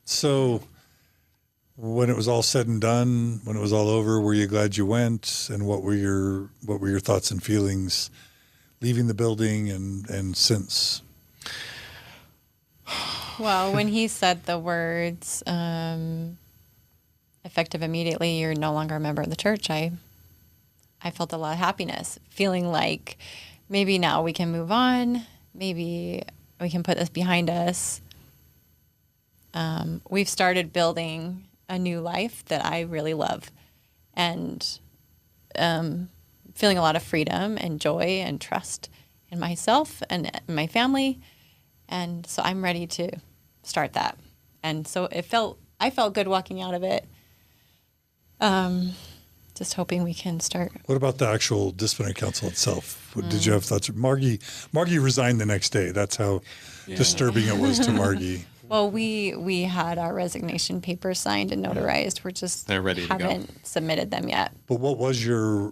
So when it was all said and done, when it was all over, were you glad you went? And what were your thoughts and feelings leaving the building and since? Well, when he said the words, effective immediately, you're no longer a member of the church, I felt a lot of happiness, feeling like maybe now we can move on. Maybe we can put this behind us. We've started building a new life that I really love, and feeling a lot of freedom and joy and trust in myself and my family. And so I'm ready to start that. And so I felt good walking out of it. Just hoping we can start. What about the actual disciplinary council itself? Did you have thoughts? Margie resigned the next day. That's how disturbing it was to Margie. Well, we had our resignation papers signed and notarized. We're just They're ready to go. Haven't submitted them yet. But what is your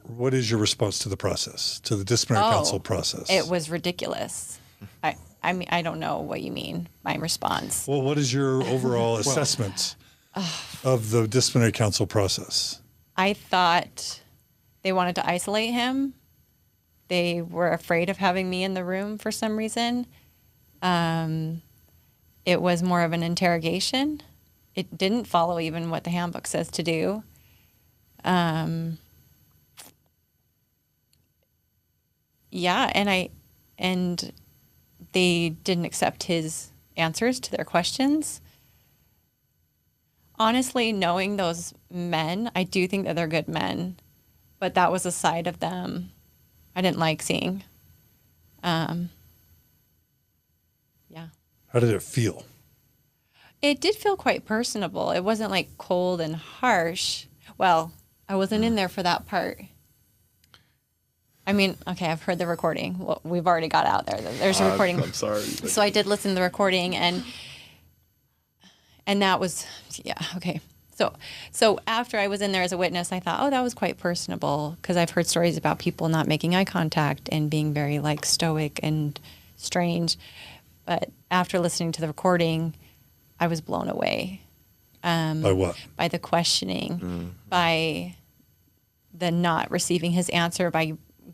response to the process, to the disciplinary council process? It was ridiculous. I mean, I don't know what you mean, my response. Well, what is your overall assessment of the disciplinary council process? I thought they wanted to isolate him. They were afraid of having me in the room for some reason. It was more of an interrogation. It didn't follow even what the handbook says to do. And they didn't accept his answers to their questions. Honestly, knowing those men, I do think that they're good men, but that was a side of them I didn't like seeing. How did it feel? It did feel quite personable. It wasn't like cold and harsh. Well, I wasn't in there for that part. I mean, okay, I've heard the recording. Well, we've already got out there. There's a recording. I'm sorry. So I did listen to the recording, and that was, okay. So after I was in there as a witness, I thought, that was quite personable, because I've heard stories about people not making eye contact and being very like stoic and strange. But after listening to the recording, I was blown away. By what? By the questioning, by the not receiving his answer, by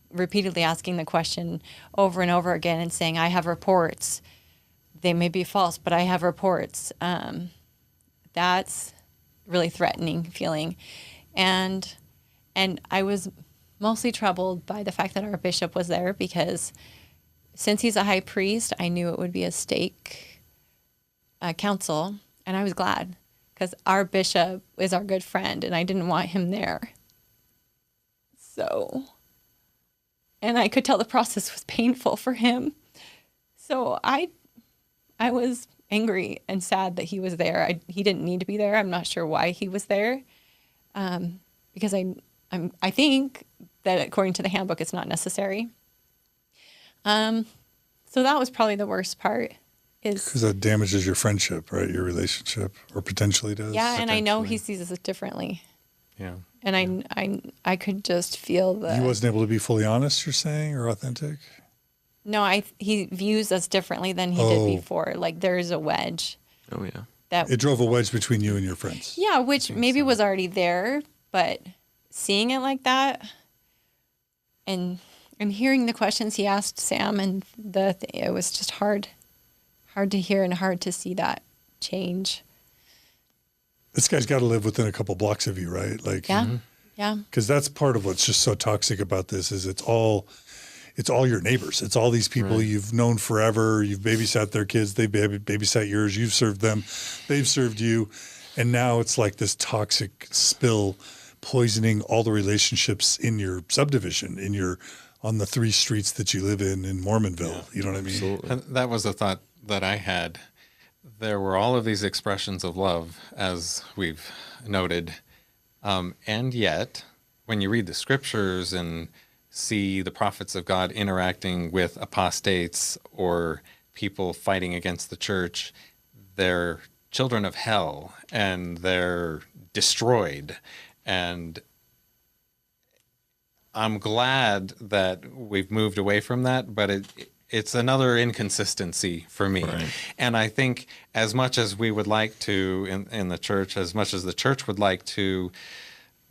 repeatedly asking the question over and over again and saying, I have reports. They may be false, but I have reports. That's really threatening feeling. And I was mostly troubled by the fact that our bishop was there, because since he's a high priest, I knew it would be a stake council, and I was glad, because our bishop is our good friend, and I didn't want him there. So, and I could tell the process was painful for him. So I was angry and sad that he was there. He didn't need to be there. I'm not sure why he was there, because I think that according to the handbook, it's not necessary. So that was probably the worst part. Because that damages your friendship, right? Your relationship, or potentially does. Yeah, and I know he sees us differently. Yeah. And I could just feel the... He wasn't able to be fully honest, you're saying, or authentic? No, he views us differently than he did before. Like, there's a wedge. Oh, yeah. It drove a wedge between you and your friends. Yeah, which maybe was already there, but seeing it like that and hearing the questions he asked Sam, and it was just hard to hear and hard to see that change. This guy's got to live within a couple blocks of you, right? Like, yeah. Because that's part of what's just so toxic about this is it's all your neighbors. It's all these people you've known forever. You've babysat their kids. They've babysat yours. You've served them. They've served you. And now it's like this toxic spill poisoning all the relationships in your subdivision, on the 3 streets that you live in Mormonville. Yeah, you know what I mean? Absolutely. And that was the thought that I had. There were all of these expressions of love, as we've noted. And yet, when you read the scriptures and see the prophets of God interacting with apostates or people fighting against the church, they're children of hell and they're destroyed. And I'm glad that we've moved away from that, but it's another inconsistency for me. Right. And I think as much as we would like to in the church, as much as the church would like to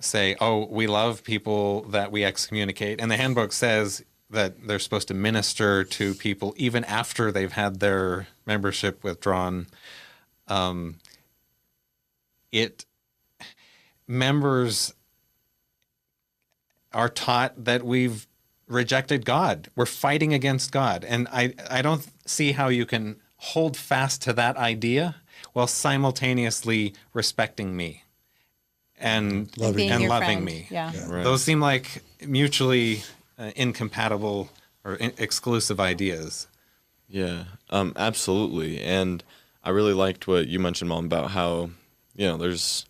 say, oh, we love people that we excommunicate, and the handbook says that they're supposed to minister to people even after they've had their membership withdrawn. Members are taught that we've rejected God. We're fighting against God. And I don't see how you can hold fast to that idea while simultaneously respecting me and Being your loving friend. me. Yeah. Right. Those seem like mutually incompatible or exclusive ideas. Yeah, absolutely. And I really liked what you mentioned, Mom, about how, there's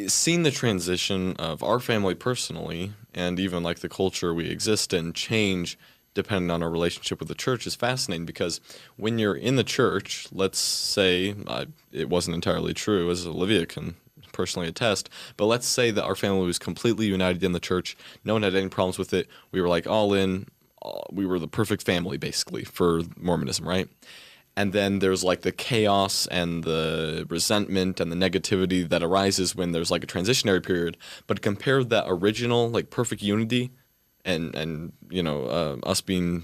seeing the transition of our family personally and even like the culture we exist in change depending on our relationship with the church is fascinating, because when you're in the church, let's say it wasn't entirely true, as Olivia can personally attest, but let's say that our family was completely united in the church. No one had any problems with it. We were like all in. We were the perfect family, basically, for Mormonism, right? And then there's like the chaos and the resentment and the negativity that arises when there's like a transitionary period. But compare that original like perfect unity and us being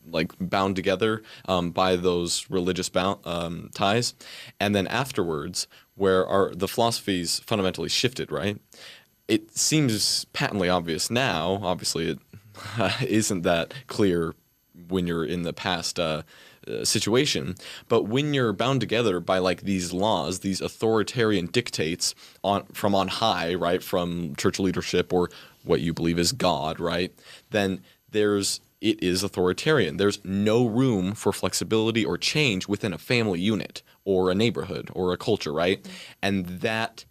like bound together by those religious ties, and then afterwards where the philosophies fundamentally shifted, right? It seems patently obvious now. Obviously, it isn't that clear when you're in the past situation, but when you're bound together by like these laws, these authoritarian dictates from on high, right, from church leadership or what you believe is God, right, then it is authoritarian. There's no room for flexibility or change within a family unit or a neighborhood or a culture, right? And that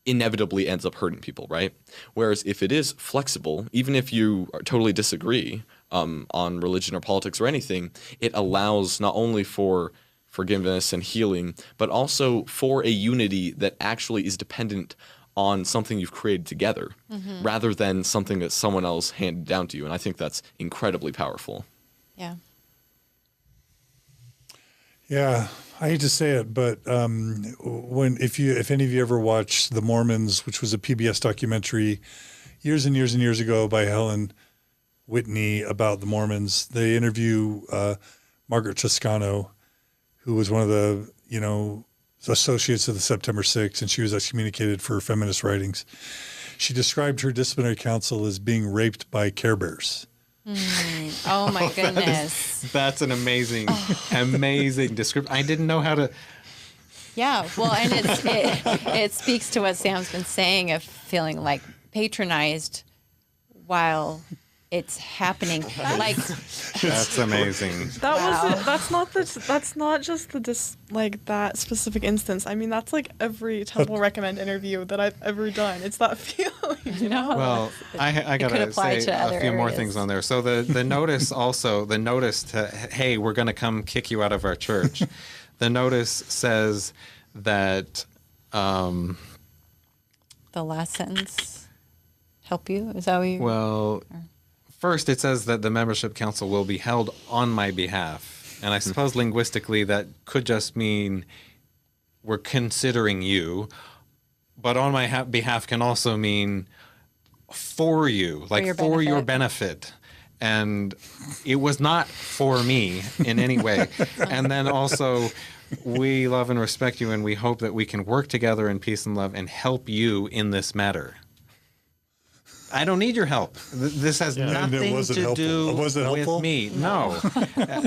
inevitably ends up hurting people, right? Whereas if it is flexible, even if you totally disagree on religion or politics or anything, it allows not only for forgiveness and healing, but also for a unity that actually is dependent on something you've created together, rather than something that someone else handed down to you. And I think that's incredibly powerful. Yeah. Yeah, I hate to say it, but if any of you ever watched The Mormons, which was a PBS documentary years and years and years ago by Helen Whitney about the Mormons, they interview Margaret Toscano, who was one of the associates of the September 6th, and she was excommunicated for her feminist writings. She described her disciplinary council as being raped by Care Bears. Oh my goodness. That's an amazing description. I didn't know how to. Yeah, well, and it speaks to what Sam's been saying of feeling like patronized while it's happening. Like That's amazing. That's not just that specific instance. I mean, that's like every Temple Recommend interview that I've ever done. It's that feeling, Well, I gotta say a few more things on there. So the notice also, the notice to, hey, we're going to come kick you out of our church. The notice says that the last sentence help you? Is that what you? Well, first it says that the membership council will be held on my behalf. And I suppose linguistically that could just mean we're considering you. But on my behalf can also mean for you, like for your benefit. And it was not for me in any way. And then also, we love and respect you, and we hope that we can work together in peace and love and help you in this matter. I don't need your help. This has nothing to do with me. No,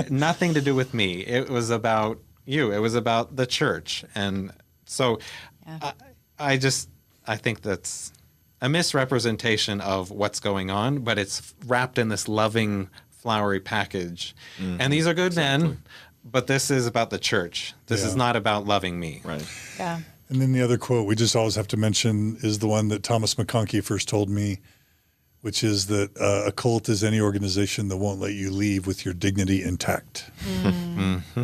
nothing to do with me. It was about you. It was about the church. And so I think that's a misrepresentation of what's going on, but it's wrapped in this loving, flowery package. Mm-hmm. And these are good men, but this is about the church. This is not about loving me. Right. Yeah. And then the other quote we just always have to mention is the one that Thomas McConkie first told me, which is that a cult is any organization that won't let you leave with your dignity intact. Mm-hmm.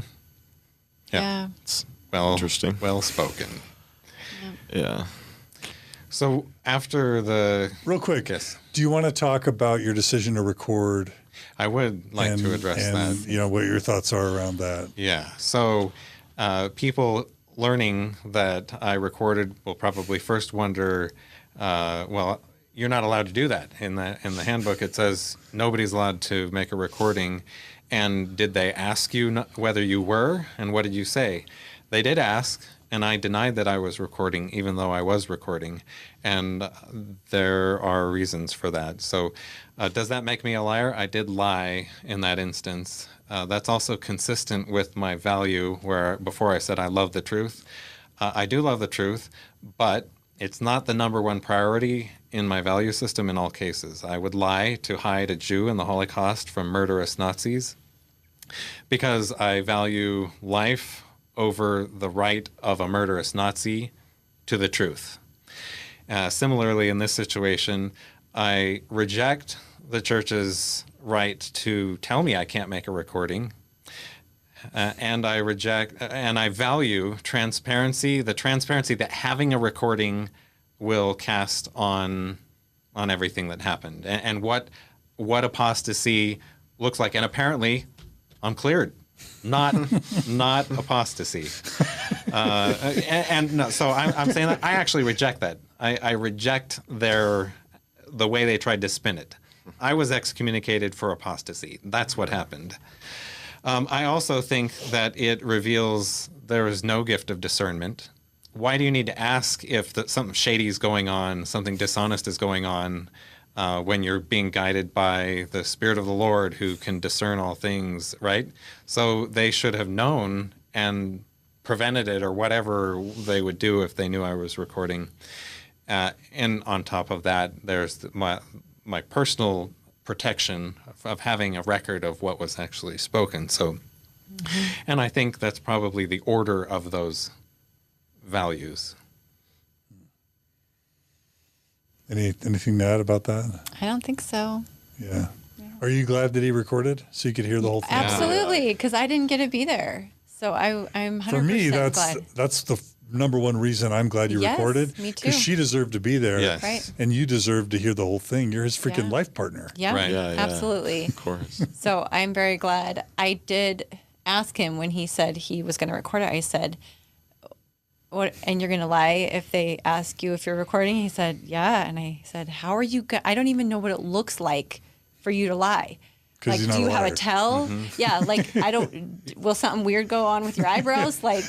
Yeah. It's Interesting. Well spoken. Yeah. So after the... Real quick, Yes. do you want to talk about your decision to record I would like to address that. You know, what your thoughts are around that. Yeah. So people learning that I recorded will probably first wonder, well, you're not allowed to do that. In the handbook, it says nobody's allowed to make a recording. And did they ask you whether you were? And what did you say? They did ask, and I denied that I was recording, even though I was recording. And there are reasons for that. So does that make me a liar? I did lie in that instance. That's also consistent with my value, where before I said I love the truth. I do love the truth, but it's not the number one priority in my value system in all cases. I would lie to hide a Jew in the Holocaust from murderous Nazis because I value life over the right of a murderous Nazi to the truth. Similarly, in this situation, I reject the church's right to tell me I can't make a recording. And I value transparency, the transparency that having a recording will cast on everything that happened, and what apostasy looks like. And apparently, I'm cleared, not apostasy. So I'm saying that I actually reject that. I reject the way they tried to spin it. I was excommunicated for apostasy. That's what happened. I also think that it reveals there is no gift of discernment. Why do you need to ask if something shady is going on, something dishonest is going on, when you're being guided by the Spirit of the Lord who can discern all things, right? So they should have known and prevented it, or whatever they would do if they knew I was recording. And on top of that, there's my personal protection of having a record of what was actually spoken. So, and I think that's probably the order of those values. Anything to add about that? I don't think so. Yeah. Are you glad that he recorded so you could hear the whole thing? Absolutely, because I didn't get to be there. So I'm 100% For me, glad. that's the number one reason I'm glad you recorded. Me too. Because she deserved to be there. Yes. Right. And you deserve to hear the whole thing. You're his freaking life partner. Yeah, Right. Yeah, yeah. absolutely. Of course. So I'm very glad. I did ask him when he said he was going to record it. I said, "What? And you're going to lie if they ask you if you're recording?" He said, "Yeah." And I said, "How are you? I don't even know what it looks like for you to lie. Like, do you have a tell? Mm-hmm. Yeah, like I don't. Will something weird go on with your eyebrows? Like,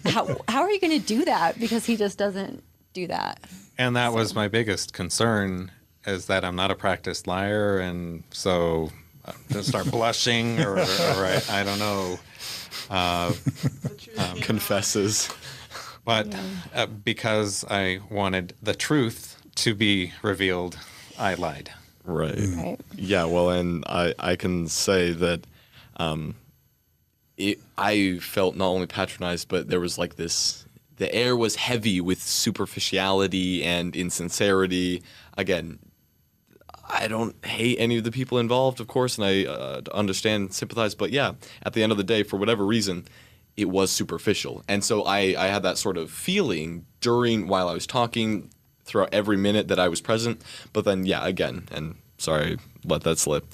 how are you going to do that? Because he just doesn't do that." And that was my biggest concern, is that I'm not a practiced liar, and so I'm going to start blushing, or I don't know. Confesses. But because I wanted the truth to be revealed, I lied. Right. Right. Yeah, well, and I can say that I felt not only patronized, but there was like this, the air was heavy with superficiality and insincerity. Again, I don't hate any of the people involved, of course, and I understand and sympathize, but yeah, at the end of the day, for whatever reason, it was superficial. And so I had that sort of feeling while I was talking, throughout every minute that I was present. But then, yeah, again, and sorry, let that slip.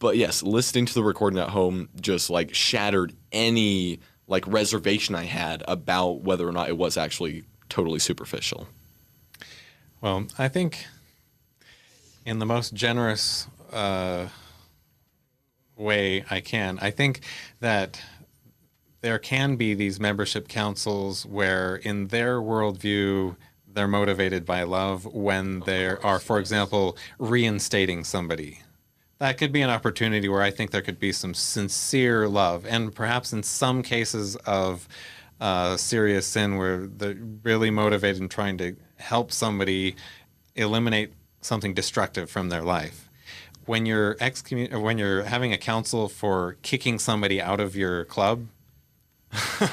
But yes, listening to the recording at home just like shattered any like reservation I had about whether or not it was actually totally superficial. Well, I think in the most generous way I can, I think that there can be these membership councils where in their worldview, they're motivated by love when they are, for example, reinstating somebody. That could be an opportunity where I think there could be some sincere love, and perhaps in some cases of serious sin where they're really motivated in trying to help somebody eliminate something destructive from their life. When you're having a council for kicking somebody out of your club,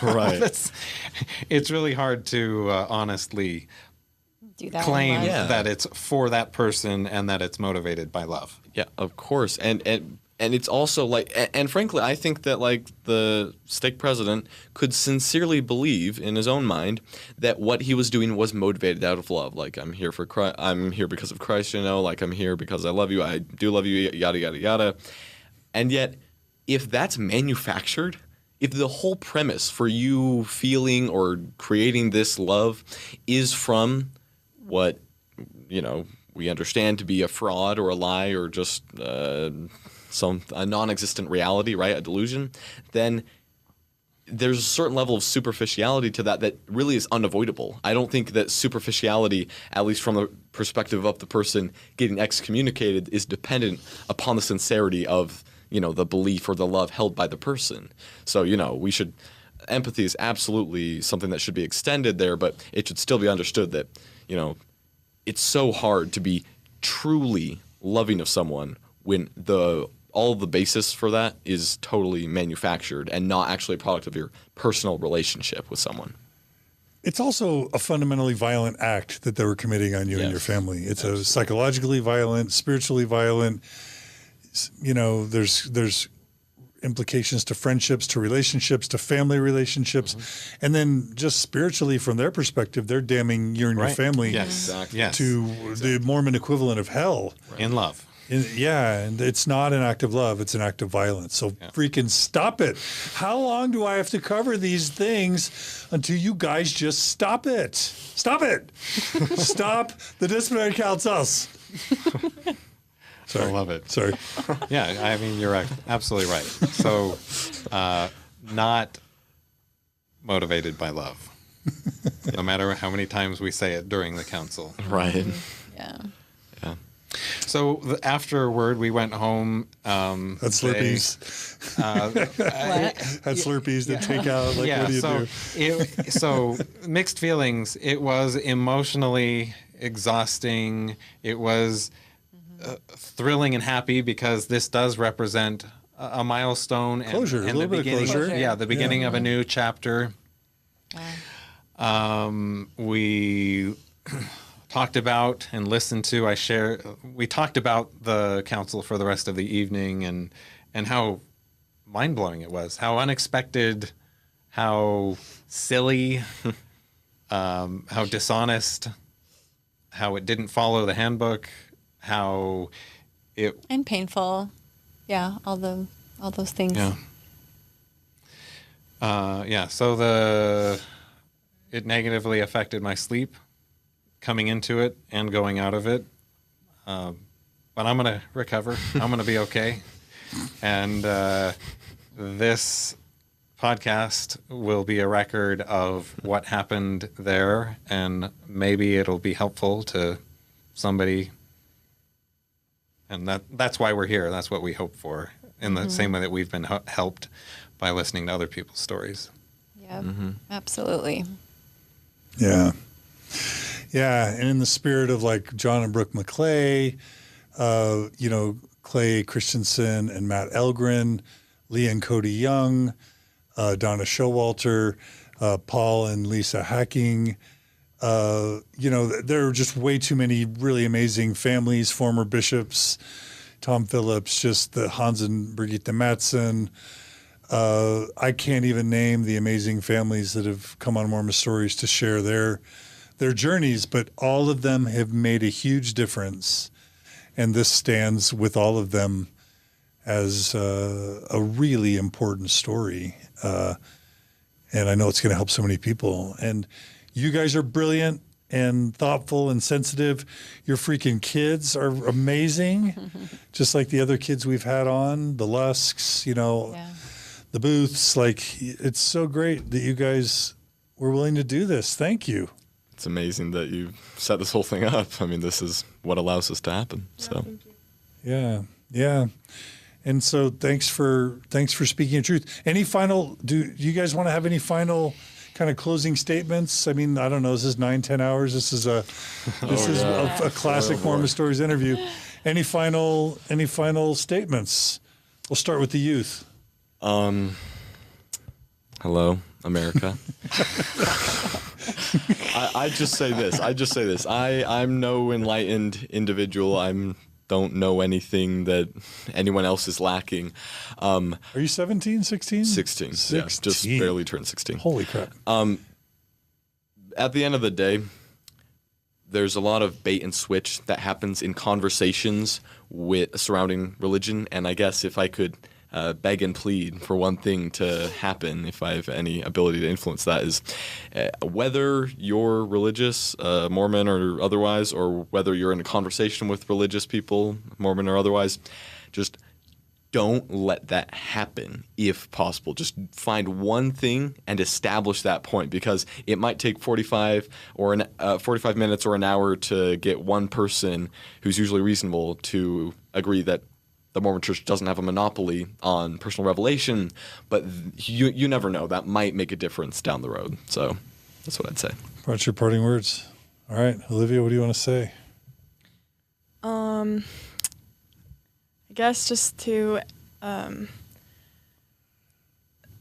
Right. It's really hard to honestly Do that. claim Yeah. that it's for that person and that it's motivated by love. Yeah, of course. And And it's also like, and frankly, I think that like the stake president could sincerely believe in his own mind that what he was doing was motivated out of love. Like, I'm here for Christ, I'm here because of Christ, like I'm here because I love you, I do love you, yada, yada, yada. And yet, if that's manufactured, if the whole premise for you feeling or creating this love is from what, we understand to be a fraud or a lie or just a non-existent reality, right, a delusion, then there's a certain level of superficiality to that really is unavoidable. I don't think that superficiality, at least from the perspective of the person getting excommunicated, is dependent upon the sincerity of, the belief or the love held by the person. So, empathy is absolutely something that should be extended there, but it should still be understood that, it's so hard to be truly loving of someone when all the basis for that is totally manufactured and not actually a product of your personal relationship with someone. It's also a fundamentally violent act that they were committing on you and your family. It's a psychologically violent, spiritually violent. There's implications to friendships, to relationships, to family relationships. Mm-hmm. And then just spiritually from their perspective, they're damning you and your family to the Mormon equivalent of hell. Right. In love. And it's not an act of love, it's an act of violence. So freaking stop it. How long do I have to cover these things until you guys just stop it? Stop it. Stop the disciplinary councils. Sorry. I love it. Sorry. Yeah, I mean, you're absolutely right. So, not motivated by love, no matter how many times we say it during the council. Right. Yeah. Yeah. So afterward, we went home. Had Slurpees. Had Slurpees to take out. Like, what do you do? So mixed feelings. It was emotionally exhausting. It was thrilling and happy because this does represent a milestone closure, and a little bit of closure. Yeah, the beginning of a new chapter. We talked about and listened to. We talked about the council for the rest of the evening and how mind blowing it was, how unexpected, how silly, how dishonest, how it didn't follow the handbook. How it and painful, all those things. So it negatively affected my sleep, coming into it and going out of it. But I'm gonna recover. I'm gonna be okay. And this podcast will be a record of what happened there, and maybe it'll be helpful to somebody. And that's why we're here. That's what we hope for, in the same way that we've been helped by listening to other people's stories. Yeah, absolutely. Yeah. Yeah, and in the spirit of like John and Brooke McClay, Clay Christensen and Matt Elgren, Lee and Cody Young, Donna Showalter, Paul and Lisa Hacking, there are just way too many really amazing families, former bishops, Tom Phillips, just the Hans and Brigitte Mattson. I can't even name the amazing families that have come on Mormon Stories to share their journeys, but all of them have made a huge difference. And this stands with all of them as a really important story. And I know it's going to help so many people. And you guys are brilliant and thoughtful and sensitive. Your freaking kids are amazing, just like the other kids we've had on, the Lusks, the Booths. Like, it's so great that you guys were willing to do this. Thank you. It's amazing that you set this whole thing up. I mean, this is what allows this to happen. So, yeah. And so thanks for speaking your truth. Do you guys want to have any final kind of closing statements? I mean, I don't know. This is 9-10 hours. This is a classic Mormon Stories interview. Any final statements? We'll start with the youth. Hello, America. I just say this. I'm no enlightened individual. I'm don't know anything that anyone else is lacking. Are you 17, 16? 16. Yeah, just barely turned 16. Holy crap. At the end of the day, there's a lot of bait and switch that happens in conversations surrounding religion. And I guess if I could beg and plead for one thing to happen, if I have any ability to influence that, is whether you're religious, Mormon or otherwise, or whether you're in a conversation with religious people, Mormon or otherwise, just don't let that happen if possible. Just find one thing and establish that point, because it might take 45 minutes or an hour to get one person who's usually reasonable to agree that the Mormon Church doesn't have a monopoly on personal revelation, but you never know. That might make a difference down the road. So that's what I'd say. What's your parting words? All right, Olivia, what do you want to say? I guess just to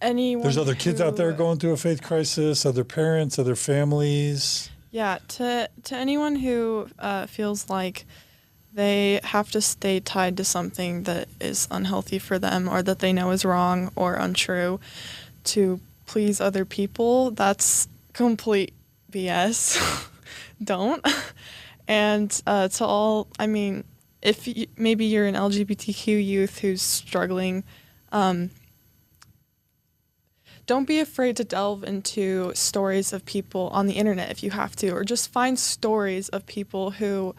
anyone. There's other kids out there going through a faith crisis, other parents, other families. Yeah, to anyone who feels like they have to stay tied to something that is unhealthy for them, or that they know is wrong or untrue to please other people, that's complete BS. Don't. And to all, I mean, if maybe you're an LGBTQ youth who's struggling, don't be afraid to delve into stories of people on the internet if you have to, or just find stories of people who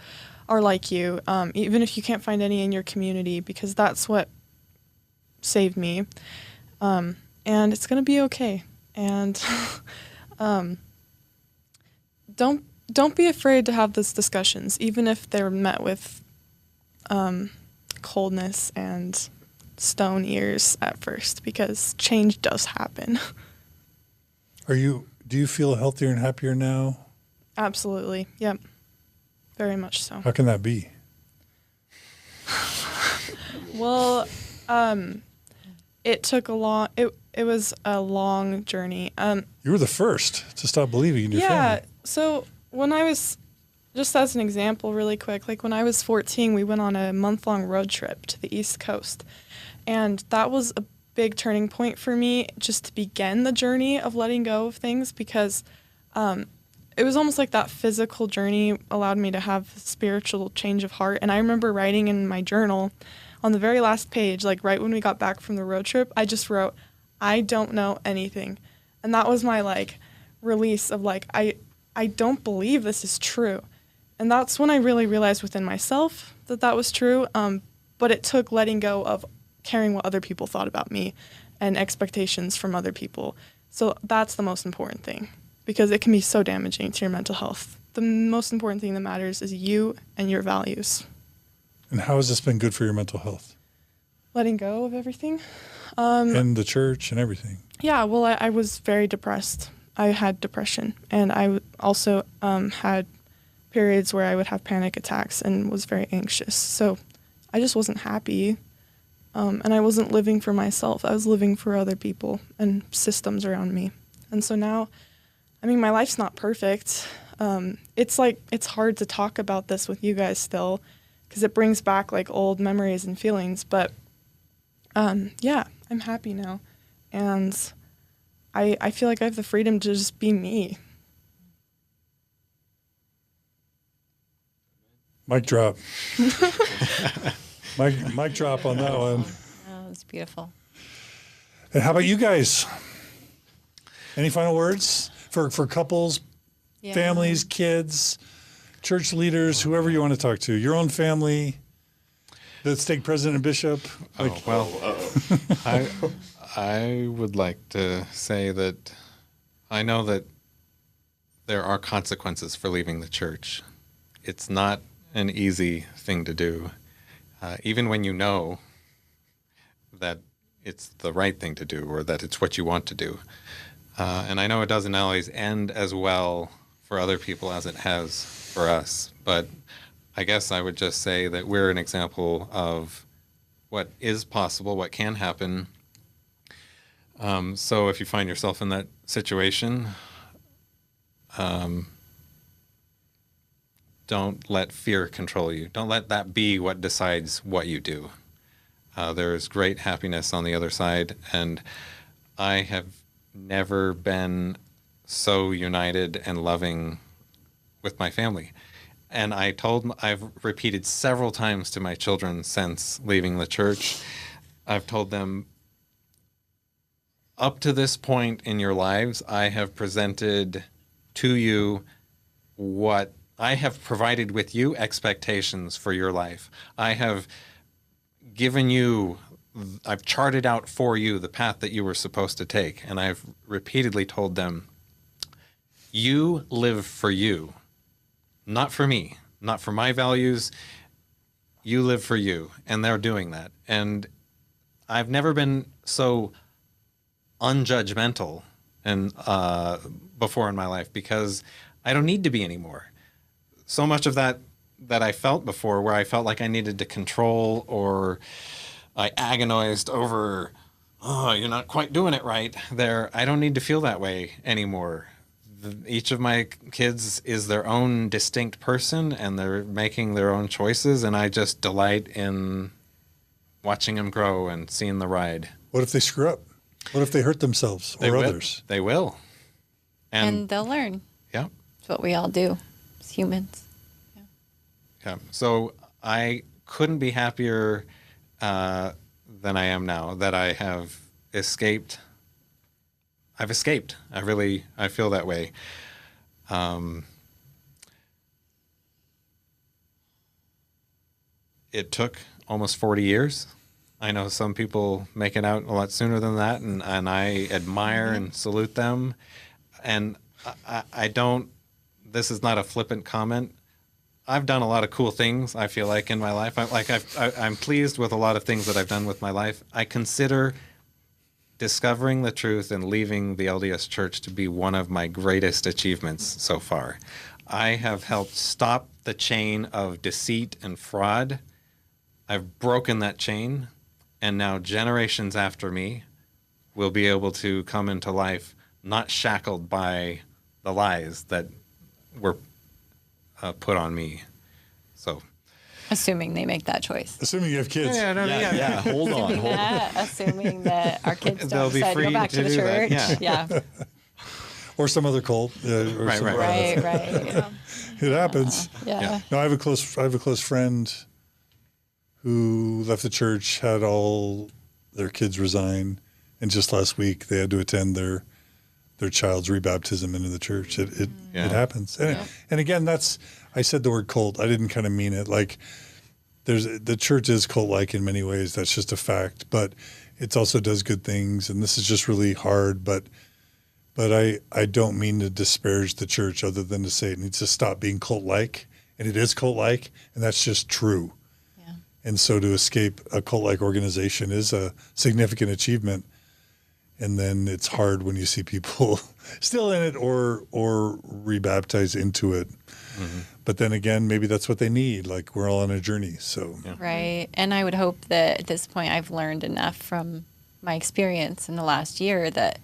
are like you, even if you can't find any in your community, because that's what saved me. And it's going to be okay. And don't be afraid to have those discussions, even if they're met with coldness and stone ears at first, because change does happen. Do you feel healthier and happier now? Absolutely. Yep. Very much so. How can that be? Well, it took a long, it was a long journey. You were the first to stop believing in your family. Yeah. So when I was, just as an example really quick, like when I was 14, we went on a month-long road trip to the East Coast. And that was a big turning point for me, just to begin the journey of letting go of things, because it was almost like that physical journey allowed me to have a spiritual change of heart. And I remember writing in my journal on the very last page, like right when we got back from the road trip, I just wrote, I don't know anything. And that was my like release of like, I don't believe this is true. And that's when I really realized within myself that that was true. But it took letting go of caring what other people thought about me and expectations from other people. So that's the most important thing, because it can be so damaging to your mental health. The most important thing that matters is you and your values. And how has this been good for your mental health? Letting go of everything. And the church and everything. Yeah, well, I was very depressed. I had depression, and I also had periods where I would have panic attacks and was very anxious. So I just wasn't happy, and I wasn't living for myself. I was living for other people and systems around me. And so now, I mean, my life's not perfect. It's like, it's hard to talk about this with you guys still, because it brings back like old memories and feelings. But yeah, I'm happy now. And I feel like I have the freedom to just be me. Mic drop. Mic drop on that one. Oh, it's beautiful. And how about you guys? Any final words for couples, Yeah. families, kids, church leaders, whoever you want to talk to, your own family, the stake president and bishop? I would like to say that I know that there are consequences for leaving the church. It's not an easy thing to do, even when you know that it's the right thing to do or that it's what you want to do. And I know it doesn't always end as well for other people as it has for us, but I guess I would just say that we're an example of what is possible, what can happen. So if you find yourself in that situation, don't let fear control you. Don't let that be what decides what you do. There's great happiness on the other side, and I have never been so united and loving with my family. And I've repeated several times to my children since leaving the church, I've told them, up to this point in your lives, I have presented to you what I have provided with you expectations for your life. I have given you, I've charted out for you the path that you were supposed to take. And I've repeatedly told them, you live for you, not for me, not for my values. You live for you. And they're doing that. And I've never been so unjudgmental and before in my life, because I don't need to be anymore. So much of that I felt before, where I felt like I needed to control, or I agonized over, oh, you're not quite doing it right there. I don't need to feel that way anymore. Each of my kids is their own distinct person, and they're making their own choices, and I just delight in watching them grow and seeing the ride. What if they screw up? What if they hurt themselves or others? They will. And they'll learn. Yeah. It's what we all do as humans. Yeah. So I couldn't be happier than I am now that I have escaped. I've escaped. I feel that way. It took almost 40 years. I know some people make it out a lot sooner than that, and I admire and salute them. And I don't, this is not a flippant comment. I've done a lot of cool things, I feel like, in my life. I'm pleased with a lot of things that I've done with my life. I consider discovering the truth and leaving the LDS Church to be one of my greatest achievements so far. I have helped stop the chain of deceit and fraud. I've broken that chain, and now generations after me will be able to come into life not shackled by the lies that were put on me. So, assuming they make that choice. Assuming you have kids. Yeah. Hold on. Assuming that our kids They'll don't be decide to free go back to to the do that, church. yeah. Yeah. Or some other cult. Right. Right. It happens. Yeah. No, I have a close friend who left the church, had all their kids resign, and just last week they had to attend their child's rebaptism into the church. It happens. And again, I said the word cult. I didn't kind of mean it. Like, the church is cult-like in many ways. That's just a fact. But it also does good things, and this is just really hard. But I don't mean to disparage the church, other than to say it needs to stop being cult-like, and it is cult-like, and that's just true. Yeah. And so to escape a cult-like organization is a significant achievement. And then it's hard when you see people still in it or rebaptize into it. Mm-hmm. But then again, maybe that's what they need. Like, we're all on a journey. So Right. And I would hope that at this point I've learned enough from my experience in the last year that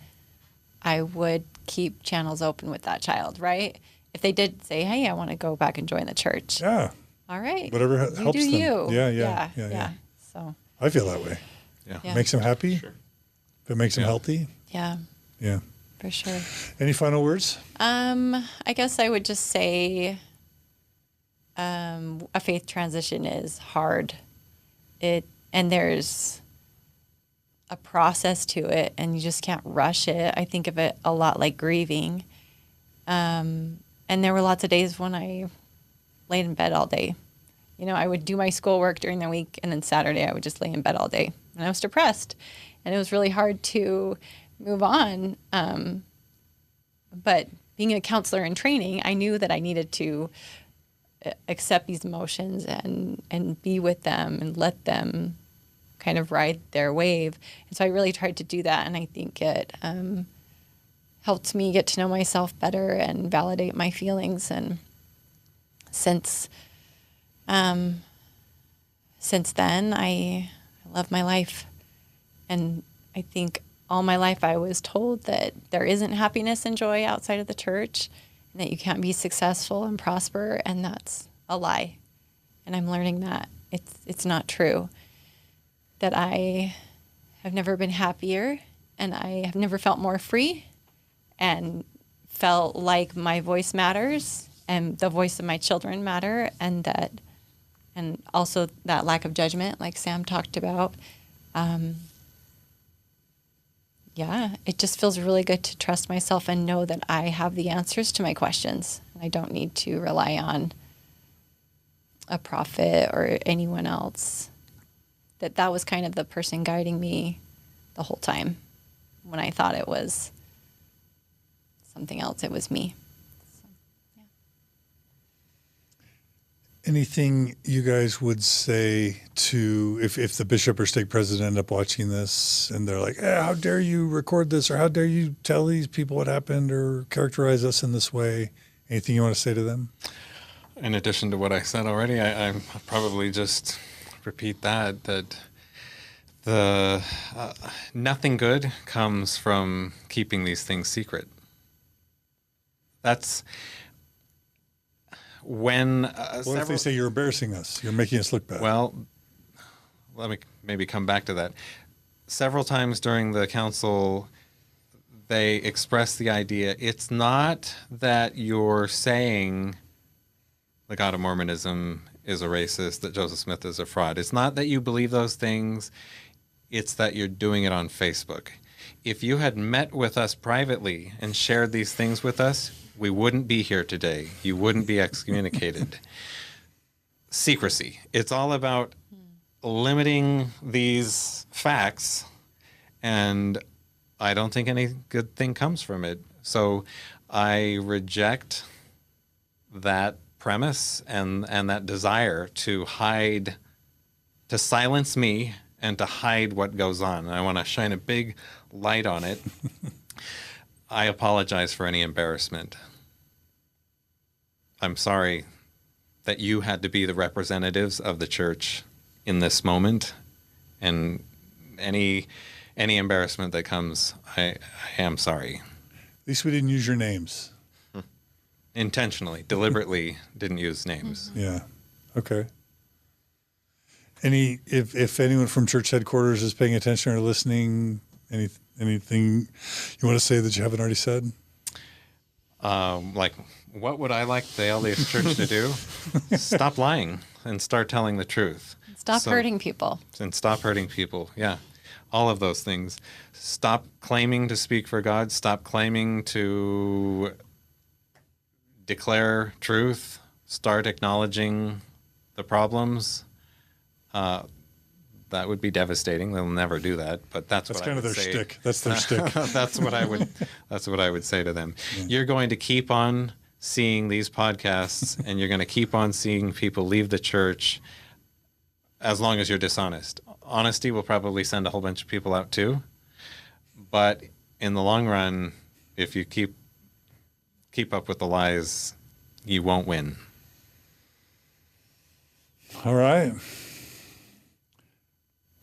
I would keep channels open with that child, right? If they did say, hey, I want to go back and join the church. Yeah. All right. Whatever helps them. You. Yeah. So I feel that way. Yeah. Makes them happy. Sure. If it makes them healthy. Yeah. Yeah. For sure. Any final words? I guess I would just say a faith transition is hard. And there's a process to it, and you just can't rush it. I think of it a lot like grieving. And there were lots of days when I laid in bed all day. You know, I would do my schoolwork during the week, and then Saturday I would just lay in bed all day. And I was depressed. And it was really hard to move on. But being a counselor in training, I knew that I needed to accept these emotions and be with them and let them kind of ride their wave. And so I really tried to do that. And I think it helped me get to know myself better and validate my feelings. And since then, I love my life. And I think all my life I was told that there isn't happiness and joy outside of the church, and that you can't be successful and prosper, and that's a lie. And I'm learning that it's not true. That I have never been happier, and I have never felt more free and felt like my voice matters and the voice of my children matter, and also that lack of judgment like Sam talked about. It just feels really good to trust myself and know that I have the answers to my questions. I don't need to rely on a prophet or anyone else. That was kind of the person guiding me the whole time. When I thought it was something else, it was me. So, yeah. Anything you guys would say to, if the bishop or stake president end up watching this and they're like, how dare you record this, or how dare you tell these people what happened or characterize us in this way? Anything you want to say to them? In addition to what I said already, I'm probably just repeat that the nothing good comes from keeping these things secret. That's when what if they say you're embarrassing us, you're making us look bad? Well, let me maybe come back to that. Several times during the council, they expressed the idea, it's not that you're saying the God of Mormonism is a racist, that Joseph Smith is a fraud. It's not that you believe those things, it's that you're doing it on Facebook. If you had met with us privately and shared these things with us, we wouldn't be here today. You wouldn't be excommunicated. Secrecy. It's all about limiting these facts, and I don't think any good thing comes from it. So I reject that premise and that desire to hide, to silence me and to hide what goes on. And I want to shine a big light on it. I apologize for any embarrassment. I'm sorry that you had to be the representatives of the church in this moment, and any embarrassment that comes, I am sorry. At least we didn't use your names. Intentionally, deliberately didn't use names. Yeah. Okay. If anyone from church headquarters is paying attention or listening, anything you want to say that you haven't already said? Like, what would I like the LDS Church to do? Stop lying and start telling the truth. Stop hurting people. And stop hurting people, yeah. All of those things. Stop claiming to speak for God. Stop claiming to declare truth. Start acknowledging the problems. That would be devastating. They'll never do that, but that's what kind I would of their say. shtick. That's their shtick. That's what I would say to them. Yeah. You're going to keep on seeing these podcasts, and you're going to keep on seeing people leave the church as long as you're dishonest. Honesty will probably send a whole bunch of people out too, but in the long run, if you keep up with the lies, you won't win. All right.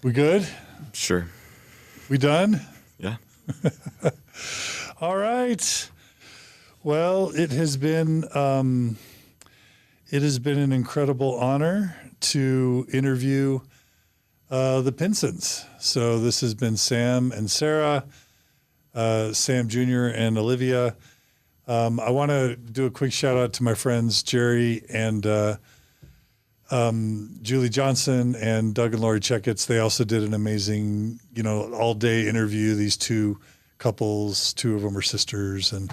We good? Sure. We done? Yeah. All right. Well, it has been an incredible honor to interview the Pinsons. So this has been Sam and Sara, Sam Jr. and Olivia. I want to do a quick shout out to my friends Jerry and Julie Johnson and Doug and Lori Checketts. They also did an amazing, all-day interview. These two couples, two of them are sisters, and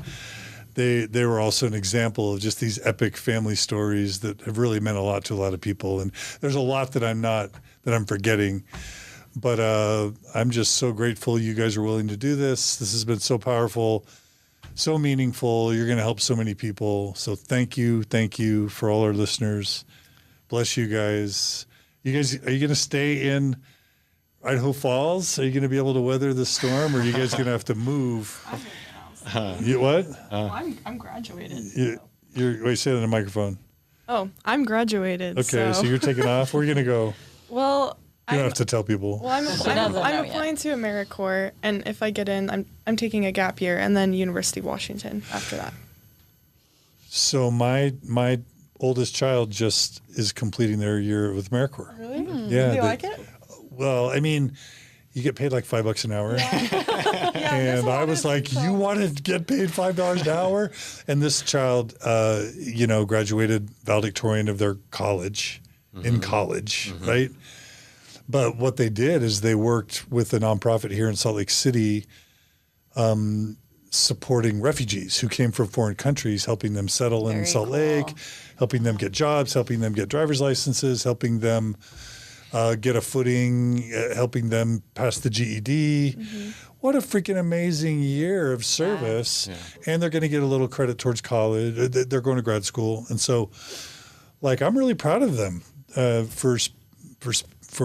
they were also an example of just these epic family stories that have really meant a lot to a lot of people. And there's a lot that I'm forgetting, but I'm just so grateful you guys are willing to do this. This has been so powerful, so meaningful. You're going to help so many people. So thank you for all our listeners. Bless you guys. Are you going to stay in Idaho Falls? Are you going to be able to weather the storm, or are you guys going to have to move? You what? I'm graduated. Wait, say that in the microphone. Oh, I'm graduated. Okay, so you're taking off. Where are you going to go? Well, you don't have to tell people. Well, I'm applying to AmeriCorps, and if I get in, I'm taking a gap year, and then University of Washington after that. So my oldest child just is completing their year with AmeriCorps. Really? Yeah. Do you like it? Well, I mean, you get paid like $5 an hour. And I was like, you want to get paid $5 an hour? And this child, graduated valedictorian of their college, in college, right? But what they did is they worked with a nonprofit here in Salt Lake City, supporting refugees who came from foreign countries, helping them settle in Very Salt cool. Lake, helping them get jobs, helping them get driver's licenses, helping them get a footing, helping them pass the GED. What a freaking amazing year of service. And they're going to get a little credit towards college. They're going to grad school. And so, I'm really proud of them for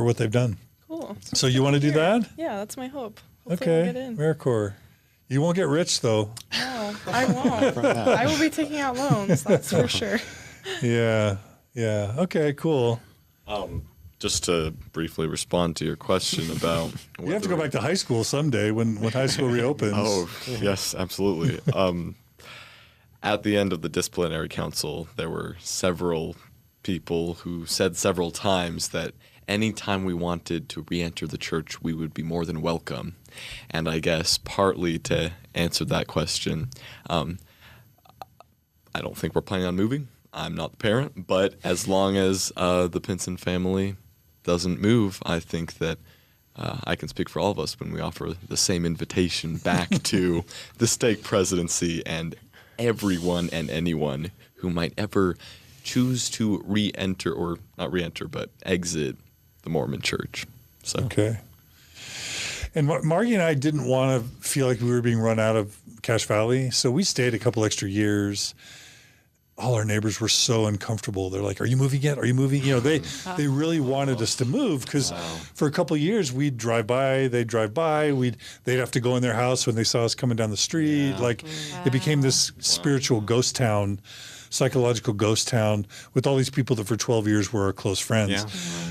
what they've done. Cool. So you want to do that? Yeah, that's my hope. Hopefully I'll get in. AmeriCorps. You won't get rich, though. No, I won't. I will be taking out loans, that's for sure. Yeah. Okay, cool. Just to briefly respond to your question about You have to go back to high school someday when high school reopens. Oh, yes, absolutely. At the end of the disciplinary council, there were several people who said several times that anytime we wanted to re-enter the church, we would be more than welcome. And I guess partly to answer that question, I don't think we're planning on moving. I'm not the parent, but as long as the Pinson family doesn't move, I think that I can speak for all of us when we offer the same invitation back to the stake presidency and everyone and anyone who might ever choose to re-enter, or not re-enter, but exit the Mormon church. So. Okay. And Margie and I didn't want to feel like we were being run out of Cache Valley, so we stayed a couple extra years. All our neighbors were so uncomfortable. They're like, "Are you moving yet? Are you moving?" They really wanted us to move because for a couple of years we'd drive by, they'd drive by, they'd have to go in their house when they saw us coming down the street. It became this spiritual ghost town, psychological ghost town with all these people that for 12 years were our close friends. Yeah.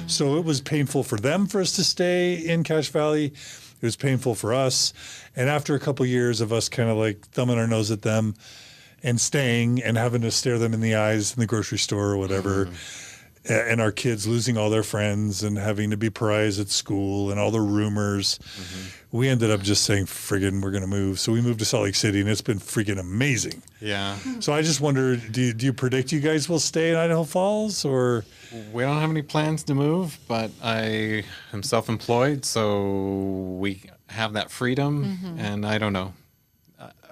So it was painful for them for us to stay in Cache Valley. It was painful for us. And after a couple of years of us kind of thumbing our nose at them and staying and having to stare them in the eyes in the grocery store or whatever, and our kids losing all their friends and having to be pariahs at school and all the rumors, we ended up just saying, friggin', we're going to move. So we moved to Salt Lake City, and it's been freaking amazing. Yeah. So I just wonder, do you predict you guys will stay in Idaho Falls, or? We don't have any plans to move, but I am self-employed, so we have that freedom, and I don't know.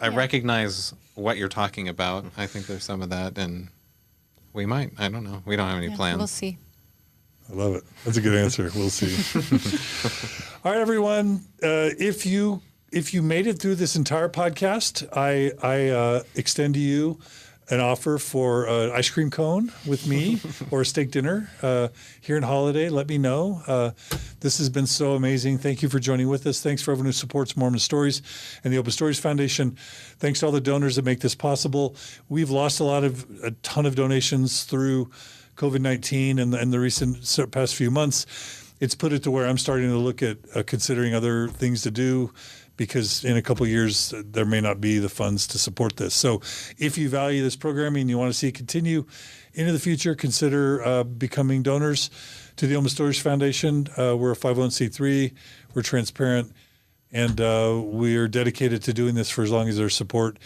I recognize what you're talking about. I think there's some of that, and we might. I don't know. We don't have any plans. We'll see. I love it. That's a good answer. We'll see. All right, everyone. If you made it through this entire podcast, I extend to you an offer for an ice cream cone with me or a steak dinner here in Holiday. Let me know. This has been so amazing. Thank you for joining with us. Thanks for everyone who supports Mormon Stories and the Open Stories Foundation. Thanks to all the donors that make this possible. We've lost a ton of donations through COVID-19 and the recent past few months. It's put it to where I'm starting to look at considering other things to do, because in a couple of years, there may not be the funds to support this. So if you value this programming and you want to see it continue into the future, consider becoming donors to the Open Stories Foundation. We're a 501c3. We're transparent, and we are dedicated to doing this for as long as there's support.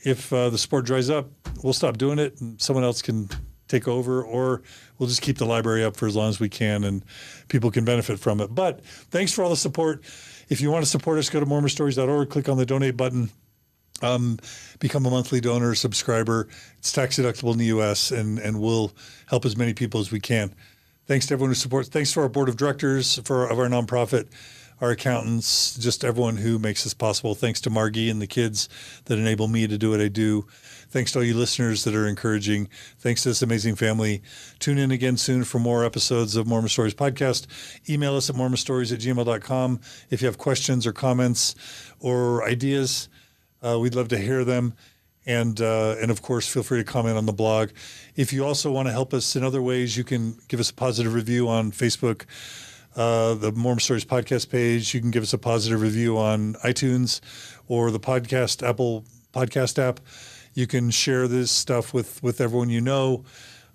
If the support dries up, we'll stop doing it and someone else can take over, or we'll just keep the library up for as long as we can and people can benefit from it. But thanks for all the support. If you want to support us, go to mormonstories.org, click on the donate button, become a monthly donor, subscriber. It's tax deductible in the U.S., and we'll help as many people as we can. Thanks to everyone who supports. Thanks to our board of directors of our nonprofit, our accountants, just everyone who makes this possible. Thanks to Margie and the kids that enable me to do what I do. Thanks to all you listeners that are encouraging. Thanks to this amazing family. Tune in again soon for more episodes of Mormon Stories Podcast. Email us at mormonstories@gmail.com if you have questions or comments or ideas. We'd love to hear them. And of course, feel free to comment on the blog. If you also want to help us in other ways, you can give us a positive review on Facebook, the Mormon Stories Podcast page. You can give us a positive review on iTunes or the Apple Podcast app. You can share this stuff with everyone you know.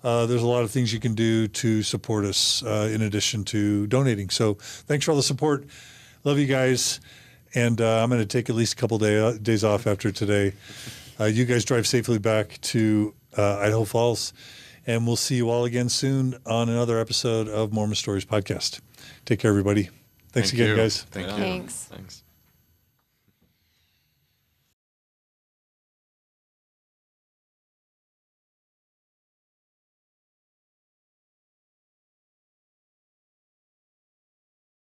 there's a lot of things you can do to support us in addition to donating. So thanks for all the support. Love you guys. And I'm going to take at least a couple days off after today. You guys drive safely back to Idaho Falls. And we'll see you all again soon on another episode of Mormon Stories Podcast. Take care, everybody. Thanks again, guys. Thank you. Thanks. Thanks.